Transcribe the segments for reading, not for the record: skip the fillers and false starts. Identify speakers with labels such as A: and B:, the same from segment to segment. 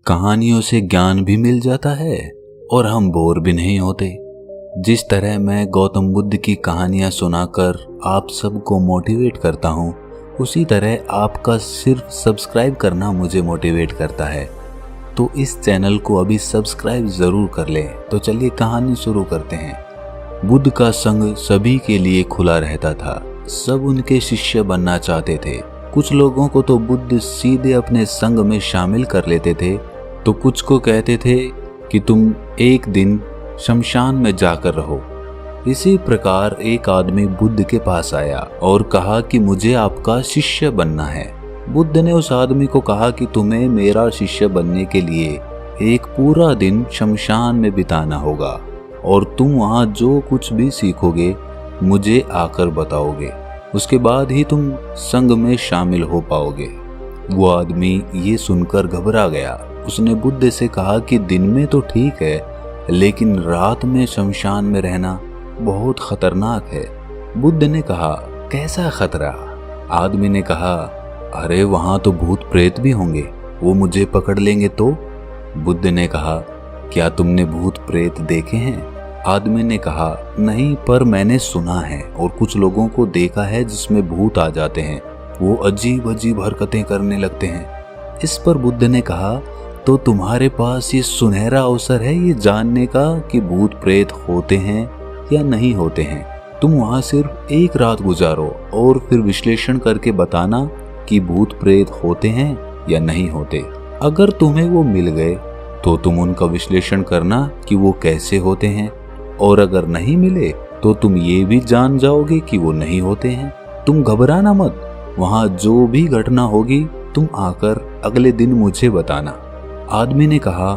A: कहानियों से ज्ञान भी मिल जाता है और हम बोर भी नहीं होते। जिस तरह मैं गौतम बुद्ध की कहानियां सुनाकर आप सबको मोटिवेट करता हूं, उसी तरह आपका सिर्फ सब्सक्राइब करना मुझे मोटिवेट करता है। तो इस चैनल को अभी सब्सक्राइब जरूर कर लें। तो चलिए कहानी शुरू करते हैं। बुद्ध का संग सभी के लिए खुला रहता था। सब उनके शिष्य बनना चाहते थे। कुछ लोगों को तो बुद्ध सीधे अपने संग में शामिल कर लेते थे, तो कुछ को कहते थे कि तुम एक दिन शमशान में जाकर रहो। इसी प्रकार एक आदमी बुद्ध के पास आया और कहा कि मुझे आपका शिष्य बनना है। बुद्ध ने उस आदमी को कहा कि तुम्हें मेरा शिष्य बनने के लिए एक पूरा दिन शमशान में बिताना होगा और तुम वहाँ जो कुछ भी सीखोगे मुझे आकर बताओगे। उसके बाद ही तुम संग में शामिल हो पाओगे। वो आदमी ये सुनकर घबरा गया। उसने बुद्ध से कहा कि दिन में तो ठीक है, लेकिन रात में शमशान में रहना बहुत खतरनाक है। बुद्ध ने कहा, कैसा खतरा? आदमी ने कहा, अरे वहां तो भूत प्रेत भी होंगे, वो मुझे पकड़ लेंगे तो? बुद्ध ने कहा, क्या तुमने भूत प्रेत देखे हैं? आदमी ने कहा, नहीं, पर मैंने सुना है और कुछ लोगों को देखा है जिसमें भूत आ जाते हैं, वो अजीब अजीब हरकतें करने लगते हैं। इस पर बुद्ध ने कहा, तो तुम्हारे पास ये सुनहरा अवसर है ये जानने का कि भूत प्रेत होते हैं या नहीं होते हैं। तुम वहां सिर्फ एक रात गुजारो और फिर विश्लेषण करके बताना कि भूत प्रेत होते हैं या नहीं होते। अगर तुम्हें वो मिल गए तो तुम उनका विश्लेषण करना कि वो कैसे होते हैं, और अगर नहीं मिले तो तुम ये भी जान जाओगे कि वो नहीं होते हैं। तुम घबराना मत, वहां जो भी घटना होगी तुम आकर अगले दिन मुझे बताना। आदमी ने कहा,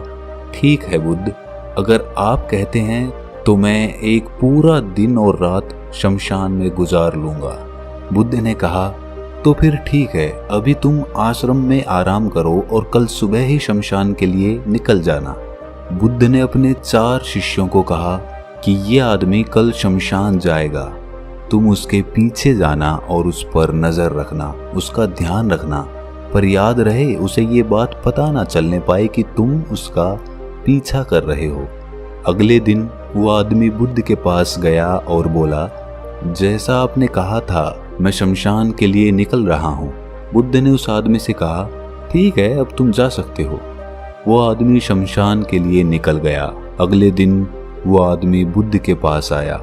A: ठीक है बुद्ध, अगर आप कहते हैं तो मैं एक पूरा दिन और रात शमशान में गुजार लूंगा। बुद्ध ने कहा, तो फिर ठीक है, अभी तुम आश्रम में आराम करो और कल सुबह ही शमशान के लिए निकल जाना। बुद्ध ने अपने 4 शिष्यों को कहा कि ये आदमी कल शमशान जाएगा, तुम उसके पीछे जाना और उस पर नजर रखना, उसका ध्यान रखना, पर याद रहे उसे ये बात पता ना चलने पाए कि तुम उसका पीछा कर रहे हो। अगले दिन वो आदमी बुद्ध के पास गया और बोला, जैसा आपने कहा था मैं शमशान के लिए निकल रहा हूँ। बुद्ध ने उस आदमी से कहा, ठीक है, अब तुम जा सकते हो। वो आदमी शमशान के लिए निकल गया। अगले दिन वो आदमी बुद्ध के पास आया।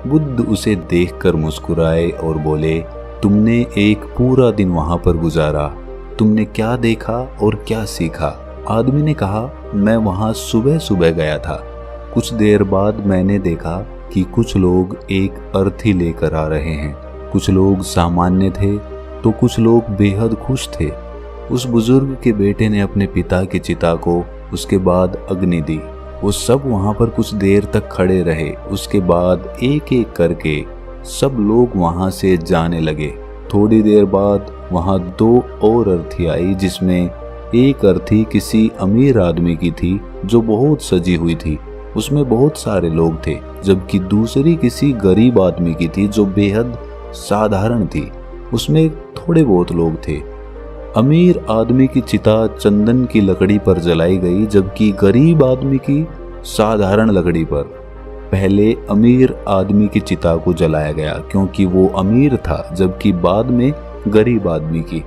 A: बुद्ध उसे देखकर मुस्कुराए और बोले, तुमने एक पूरा दिन वहां पर गुजारा, तुमने क्या देखा और क्या सीखा? आदमी ने कहा, मैं वहां सुबह सुबह गया था। कुछ देर बाद मैंने देखा कि कुछ लोग एक अर्थी लेकर आ रहे हैं। कुछ लोग सामान्य थे तो कुछ लोग बेहद खुश थे। उस बुजुर्ग के बेटे ने अपने पिता की चिता को उसके बाद अग्नि दी। वो सब वहां पर कुछ देर तक खड़े रहे। उसके बाद एक एक करके सब लोग वहां से जाने लगे। थोड़ी देर बाद वहां 2 और अर्थी आई, जिसमें एक अर्थी किसी अमीर आदमी की थी जो बहुत सजी हुई थी, उसमें बहुत सारे लोग थे, जबकि दूसरी किसी गरीब आदमी की थी जो बेहद साधारण थी, उसमें थोड़े बहुत लोग थे। अमीर आदमी की चिता चंदन की लकड़ी पर जलाई गई, जबकि गरीब आदमी की साधारण लकड़ी पर। पहले अमीर आदमी की चिता को जलाया गया क्योंकि वो अमीर था, जबकि बाद में गरीब आदमी की।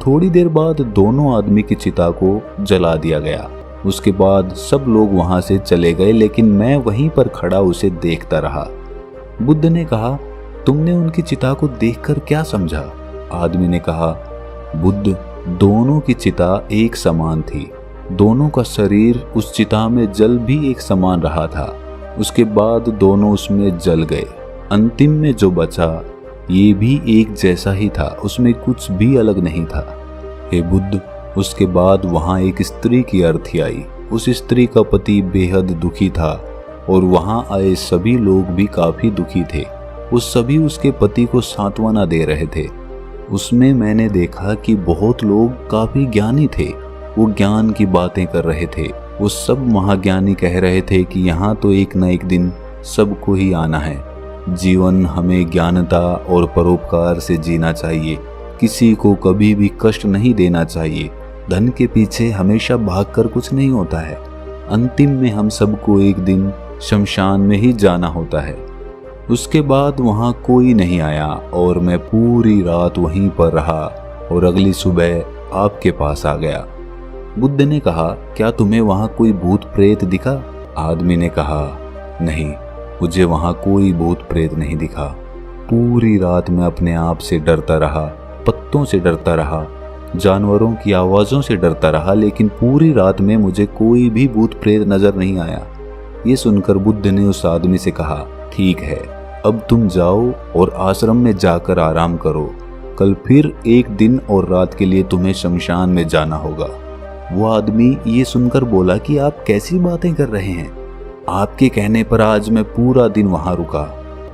A: थोड़ी देर बाद दोनों आदमी की चिता को जला दिया गया। उसके बाद सब लोग वहां से चले गए, लेकिन मैं वहीं पर खड़ा उसे देखता रहा। बुद्ध ने कहा, तुमने उनकी चिता को देखकर क्या समझा? आदमी ने कहा, बुद्ध, दोनों की चिता एक समान थी। दोनों का शरीर उस चिता में जल भी एक समान रहा था। उसके बाद दोनों उसमें जल गए। अंतिम में जो बचा ये भी एक जैसा ही था, उसमें कुछ भी अलग नहीं था। हे बुद्ध, उसके बाद वहां एक स्त्री की अर्थी आई। उस स्त्री का पति बेहद दुखी था और वहां आए सभी लोग भी काफी दुखी थे। वो सभी उसके पति को सांत्वना दे रहे थे। उसमें मैंने देखा कि बहुत लोग काफी ज्ञानी थे। वो ज्ञान की बातें कर रहे थे। वो सब महाज्ञानी कह रहे थे कि यहाँ तो एक न एक दिन सबको ही आना है। जीवन हमें ज्ञानता और परोपकार से जीना चाहिए। किसी को कभी भी कष्ट नहीं देना चाहिए। धन के पीछे हमेशा भागकर कुछ नहीं होता है। अंतिम में हम सबको एक दिन शमशान में ही जाना होता है। उसके बाद वहाँ कोई नहीं आया और मैं पूरी रात वहीं पर रहा और अगली सुबह आपके पास आ गया। बुद्ध ने कहा, क्या तुम्हें वहाँ कोई भूत प्रेत दिखा? आदमी ने कहा, नहीं, मुझे वहाँ कोई भूत प्रेत नहीं दिखा। पूरी रात मैं अपने आप से डरता रहा, पत्तों से डरता रहा, जानवरों की आवाज़ों से डरता रहा, लेकिन पूरी रात में मुझे कोई भी भूत प्रेत नजर नहीं आया। ये सुनकर बुद्ध ने उस आदमी से कहा, ठीक है, अब तुम जाओ और आश्रम में जाकर आराम करो। कल फिर एक दिन और रात के लिए तुम्हें शमशान में जाना होगा। वो आदमी ये सुनकर बोला कि आप कैसी बातें कर रहे हैं? आपके कहने पर आज मैं पूरा दिन वहां रुका।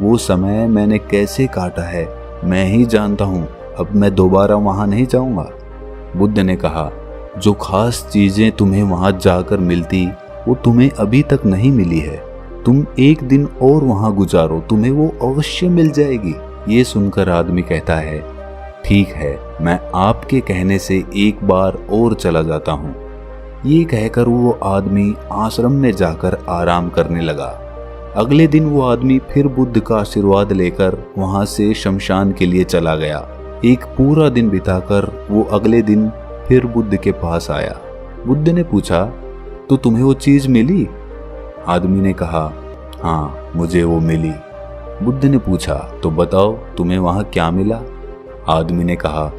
A: वो समय मैंने कैसे काटा है मैं ही जानता हूँ। अब मैं दोबारा वहां नहीं जाऊंगा। बुद्ध ने कहा, जो खास चीजें तुम्हें वहां जाकर मिलती वो तुम्हें अभी तक नहीं मिली है। तुम एक दिन और वहां गुजारो, तुम्हें वो अवश्य मिल जाएगी। ये सुनकर आदमी कहता है, ठीक है, मैं आपके कहने से एक बार और चला जाता हूँ। ये कहकर वो आदमी आश्रम में जाकर आराम करने लगा। अगले दिन वो आदमी फिर बुद्ध का आशीर्वाद लेकर वहां से शमशान के लिए चला गया। एक पूरा दिन बिताकर वो अगले दिन फिर बुद्ध के पास आया। बुद्ध ने पूछा, तो तुम्हें वो चीज मिली? आदमी ने कहा, हाँ, मुझे वो मिली। बुद्ध ने पूछा, तो बताओ तुम्हें वहां क्या मिला? आदमी ने कहा,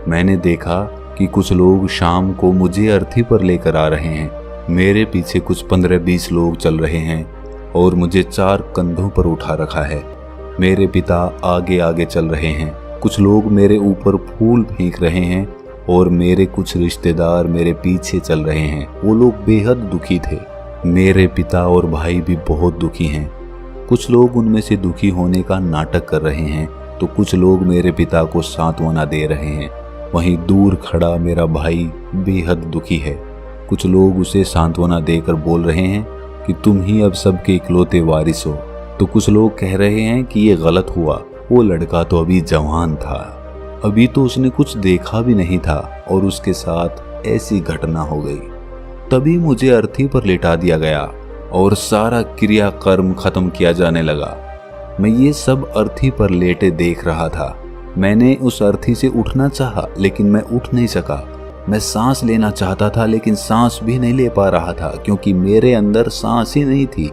A: मैंने देखा कि कुछ लोग शाम को मुझे अर्थी पर लेकर आ रहे हैं। मेरे पीछे कुछ 15-20 लोग चल रहे हैं और मुझे 4 कंधों पर उठा रखा है। मेरे पिता आगे आगे चल रहे हैं। कुछ लोग मेरे ऊपर फूल फेंक रहे हैं और मेरे कुछ रिश्तेदार मेरे पीछे चल रहे हैं। वो लोग बेहद दुखी थे। मेरे पिता और भाई भी बहुत दुखी हैं। कुछ लोग उनमें से दुखी होने का नाटक कर रहे हैं तो कुछ लोग मेरे पिता को सांत्वना दे रहे हैं। वहीं दूर खड़ा मेरा भाई बेहद दुखी है। कुछ लोग उसे सांत्वना देकर बोल रहे हैं कि तुम ही अब सबके इकलौते वारिस हो, तो कुछ लोग कह रहे हैं कि ये गलत हुआ। वो लड़का तो अभी जवान था, अभी तो उसने कुछ देखा भी नहीं था और उसके साथ ऐसी घटना हो गई। तभी मुझे अर्थी पर लिटा दिया गया और सारा क्रियाकर्म खत्म किया जाने लगा। मैं ये सब अर्थी पर लेटे देख रहा था। मैंने उस अर्थी से उठना चाहा लेकिन मैं उठ नहीं सका। मैं सांस लेना चाहता था लेकिन सांस भी नहीं ले पा रहा था क्योंकि मेरे अंदर सांस ही नहीं थी।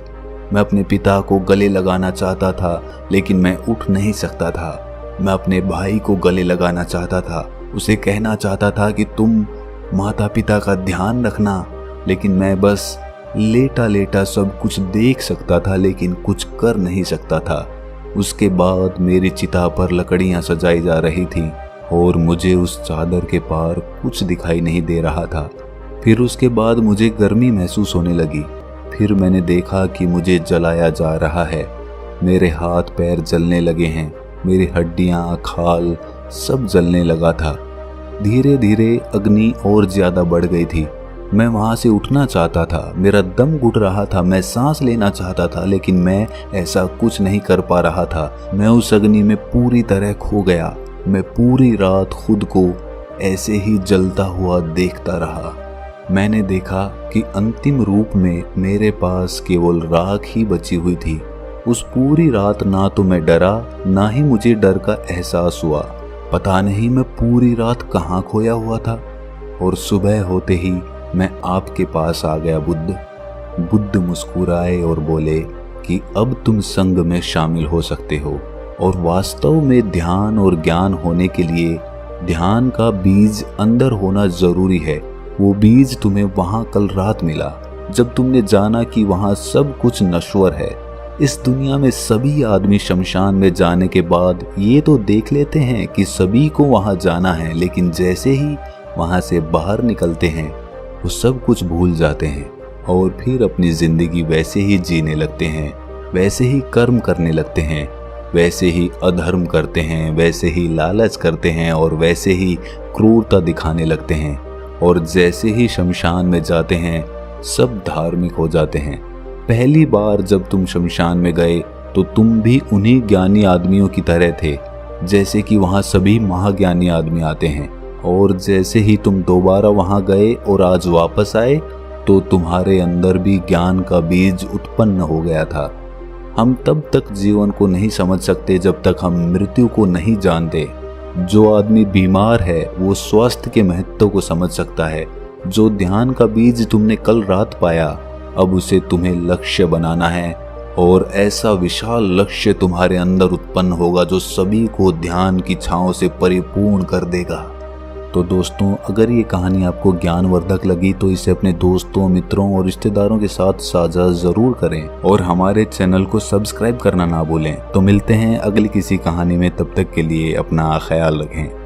A: मैं अपने पिता को गले लगाना चाहता था लेकिन मैं उठ नहीं सकता था। मैं अपने भाई को गले लगाना चाहता था, उसे कहना चाहता था कि तुम माता पिता का ध्यान रखना, लेकिन मैं बस लेटा लेटा सब कुछ देख सकता था लेकिन कुछ कर नहीं सकता था। उसके बाद मेरी चिता पर लकड़ियां सजाई जा रही थीं और मुझे उस चादर के पार कुछ दिखाई नहीं दे रहा था। फिर उसके बाद मुझे गर्मी महसूस होने लगी। फिर मैंने देखा कि मुझे जलाया जा रहा है। मेरे हाथ पैर जलने लगे हैं, मेरी हड्डियां, खाल सब जलने लगा था। धीरे धीरे अग्नि और ज्यादा बढ़ गई थी। मैं वहां से उठना चाहता था, मेरा दम घुट रहा था, मैं सांस लेना चाहता था लेकिन मैं ऐसा कुछ नहीं कर पा रहा था। मैं उस अग्नि में पूरी तरह खो गया। मैं पूरी रात खुद को ऐसे ही जलता हुआ देखता रहा। मैंने देखा कि अंतिम रूप में मेरे पास केवल राख ही बची हुई थी। उस पूरी रात ना तो मैं डरा ना ही मुझे डर का एहसास हुआ। पता नहीं मैं पूरी रात कहाँ खोया हुआ था। और सुबह होते ही मैं आपके पास आ गया बुद्ध मुस्कुराए और बोले कि अब तुम संग में शामिल हो सकते हो और वास्तव में ध्यान और ज्ञान होने के लिए ध्यान का बीज अंदर होना जरूरी है। वो बीज तुम्हें वहां कल रात मिला जब तुमने जाना कि वहां सब कुछ नश्वर है। इस दुनिया में सभी आदमी शमशान में जाने के बाद ये तो देख लेते हैं कि सभी को वहां जाना है, लेकिन जैसे ही वहां से बाहर निकलते हैं वो सब कुछ भूल जाते हैं और फिर अपनी जिंदगी वैसे ही जीने लगते हैं, वैसे ही कर्म करने लगते हैं, वैसे ही अधर्म करते हैं, वैसे ही लालच करते हैं और वैसे ही क्रूरता दिखाने लगते हैं। और जैसे ही शमशान में जाते हैं सब धार्मिक हो जाते हैं। पहली बार जब तुम शमशान में गए तो तुम भी उन्हीं ज्ञानी आदमियों की तरह थे, जैसे कि वहाँ सभी महाज्ञानी आदमी आते हैं और जैसे ही तुम दोबारा वहां गए और आज वापस आए तो तुम्हारे अंदर भी ज्ञान का बीज उत्पन्न हो गया था। हम तब तक जीवन को नहीं समझ सकते जब तक हम मृत्यु को नहीं जानते। जो आदमी बीमार है वो स्वास्थ्य के महत्व को समझ सकता है। जो ध्यान का बीज तुमने कल रात पाया, अब उसे तुम्हें लक्ष्य बनाना है और ऐसा विशाल लक्ष्य तुम्हारे अंदर उत्पन्न होगा जो सभी को ध्यान की छांव से परिपूर्ण कर देगा। तो दोस्तों, अगर ये कहानी आपको ज्ञानवर्धक लगी तो इसे अपने दोस्तों, मित्रों और रिश्तेदारों के साथ साझा जरूर करें और हमारे चैनल को सब्सक्राइब करना ना भूलें। तो मिलते हैं अगली किसी कहानी में, तब तक के लिए अपना ख्याल रखें।